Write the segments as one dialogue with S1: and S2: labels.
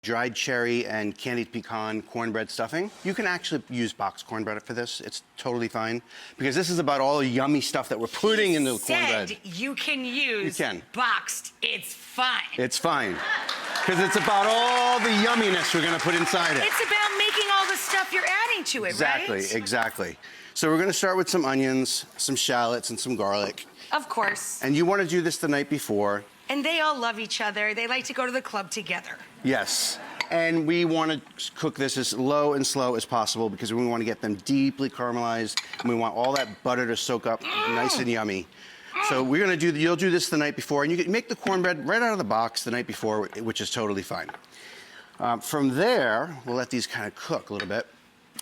S1: dried cherry and candied pecan cornbread stuffing. You can actually use boxed cornbread for this. It's totally fine because this is about all the yummy stuff that we're putting in the cornbread.
S2: You can use boxed. It's fine.
S1: It's fine because it's about all the yumminess we're going to put inside it.
S2: It's about making all the stuff you're adding to it,
S1: exactly,
S2: right?
S1: Exactly. So we're going to start with some onions, some shallots, and some garlic.
S2: Of course.
S1: And you want to do this the night before.
S2: And they all love each other. They like to go to the club together.
S1: Yes. And we want to cook this as low and slow as possible because we want to get them deeply caramelized. And we want all that butter to soak up nice and yummy. So we're going to do, you'll do this the night before. And you can make the cornbread right out of the box the night before, which is totally fine. From there, we'll let these kind of cook a little bit.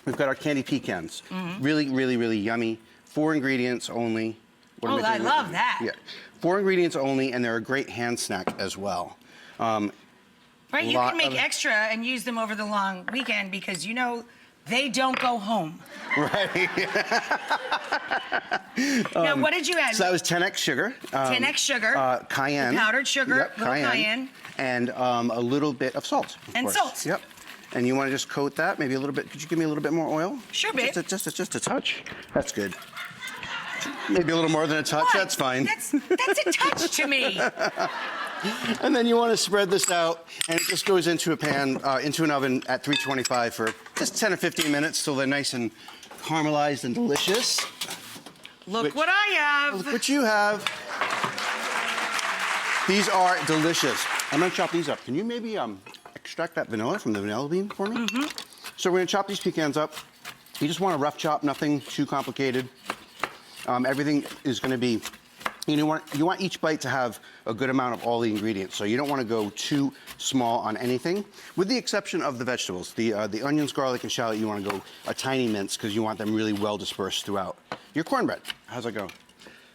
S1: We've got our candied pecans. Really, really, really yummy. 4 ingredients only.
S2: Oh, I love that.
S1: Yeah. 4 ingredients only, and they're a great hand snack as well.
S2: Right, you can make extra and use them over the long weekend because, you know, they don't go home.
S1: Right.
S2: Now, what did you add?
S1: So that was 10x sugar.
S2: 10x sugar.
S1: Cayenne.
S2: Powdered sugar.
S1: Yep, cayenne. And a little bit of salt.
S2: And salt.
S1: Yep. And you want to just coat that, maybe a little bit. Could you give me a little bit more oil?
S2: Sure, babe.
S1: Just a touch. That's good. Maybe a little more than a touch.
S2: What?
S1: That's fine.
S2: That's a touch to me.
S1: And then you want to spread this out, and it just goes into a pan, into an oven at 325 for just 10 or 15 minutes till they're nice and caramelized and delicious.
S2: Look what I have.
S1: Look what you have. These are delicious. I'm going to chop these up. Can you maybe extract that vanilla from the vanilla bean for me? So we're going to chop these pecans up. You just want a rough chop, nothing too complicated. Everything is going to be, you want each bite to have a good amount of all the ingredients. So you don't want to go too small on anything, with the exception of the vegetables. The onions, garlic, and shallot, you want to go a tiny mince because you want them really well dispersed throughout. Your cornbread, how's it go?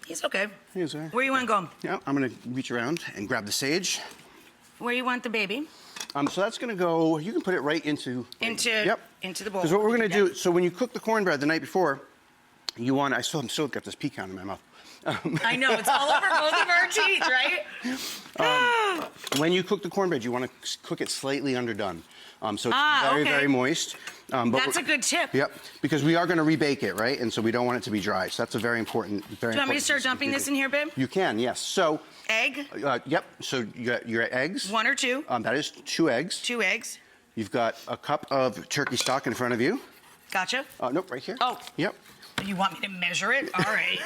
S2: He's okay.
S1: He's okay.
S2: Where you want to go?
S1: Yeah, I'm going to reach around and grab the sage.
S2: Where you want the baby?
S1: So that's going to go, you can put it right into
S2: the bowl.
S1: Because what we're going to do, so when you cook the cornbread the night before, you want, I'm still got this pecan in my mouth.
S2: I know, it's all over both of our teeth, right?
S1: When you cook the cornbread, you want to cook it slightly underdone. So it's very moist. But
S2: that's a good tip.
S1: Yep, because we are going to rebake it, right? And so we don't want it to be dry. So that's a very important,
S2: Do you want me to start dumping this in here, babe?
S1: You can, yes. So.
S2: Egg?
S1: Yep, so you got your eggs.
S2: 1 or 2?
S1: That is 2 eggs.
S2: 2 eggs.
S1: You've got a cup of turkey stock in front of you.
S2: Gotcha.
S1: Nope, right here.
S2: Oh.
S1: Yep.
S2: You want me to measure it? All right.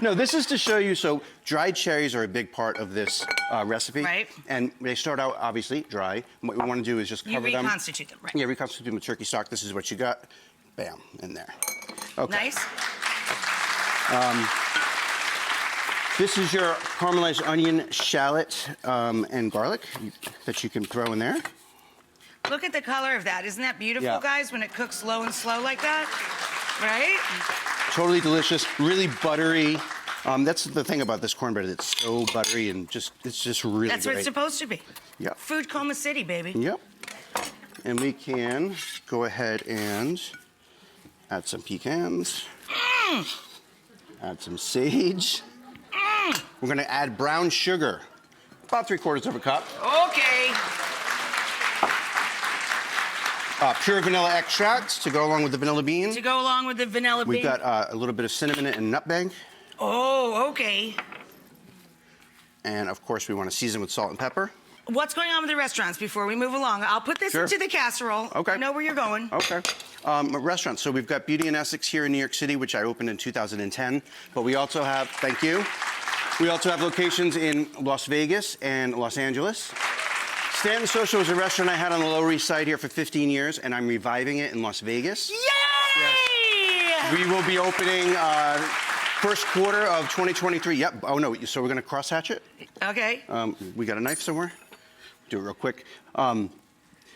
S1: No, this is to show you, so dried cherries are a big part of this recipe.
S2: Right.
S1: And they start out, obviously, dry. And what we want to do is just cover them.
S2: You reconstitute them, right?
S1: Yeah, reconstitute them with turkey stock. This is what you got. Bam, in there. Okay.
S2: Nice.
S1: This is your caramelized onion, shallot, and garlic that you can throw in there.
S2: Look at the color of that. Isn't that beautiful, guys, when it cooks low and slow like that? Right?
S1: Totally delicious, really buttery. That's the thing about this cornbread. It's so buttery and it's just really
S2: That's what it's supposed to be.
S1: Yep.
S2: Food coma city, baby.
S1: Yep. And we can go ahead and add some pecans. Add some sage. We're going to add brown sugar, about 3/4 cup.
S2: Okay.
S1: Pure vanilla extract to go along with the vanilla bean.
S2: To go along with the vanilla bean.
S1: We've got a little bit of cinnamon and nutmeg.
S2: Oh, okay.
S1: And of course, we want to season with salt and pepper.
S2: What's going on with the restaurants before we move along? I'll put this into the casserole.
S1: Okay.
S2: I know where you're going.
S1: Okay. Restaurants. So we've got Beauty in Essex here in New York City, which I opened in 2010. But we also have, thank you. We also have locations in Las Vegas and Los Angeles. Stanton Social is a restaurant I had on the Lower East Side here for 15 years, and I'm reviving it in Las Vegas.
S2: Yay!
S1: Yes. We will be opening first quarter of 2023. Yep. Oh, no. So we're going to cross-hatch it.
S2: Okay.
S1: We got a knife somewhere? Do it real quick.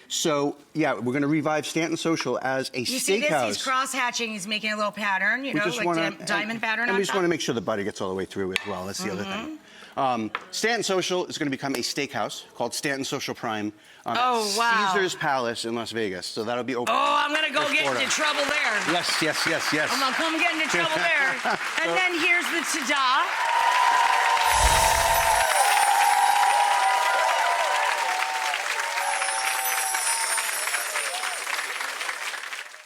S1: So, yeah, we're going to revive Stanton Social as a steakhouse.
S2: You see this? He's cross-hatching. He's making a little pattern, you know, like diamond pattern.
S1: And we just want to make sure the butter gets all the way through as well. That's the other thing. Stanton Social is going to become a steakhouse called Stanton Social Prime Caesar's Palace in Las Vegas. So that'll be open.
S2: Oh, I'm going to go get into trouble there.
S1: Yes.
S2: I'm going to come get into trouble there. And then here's the ta-da.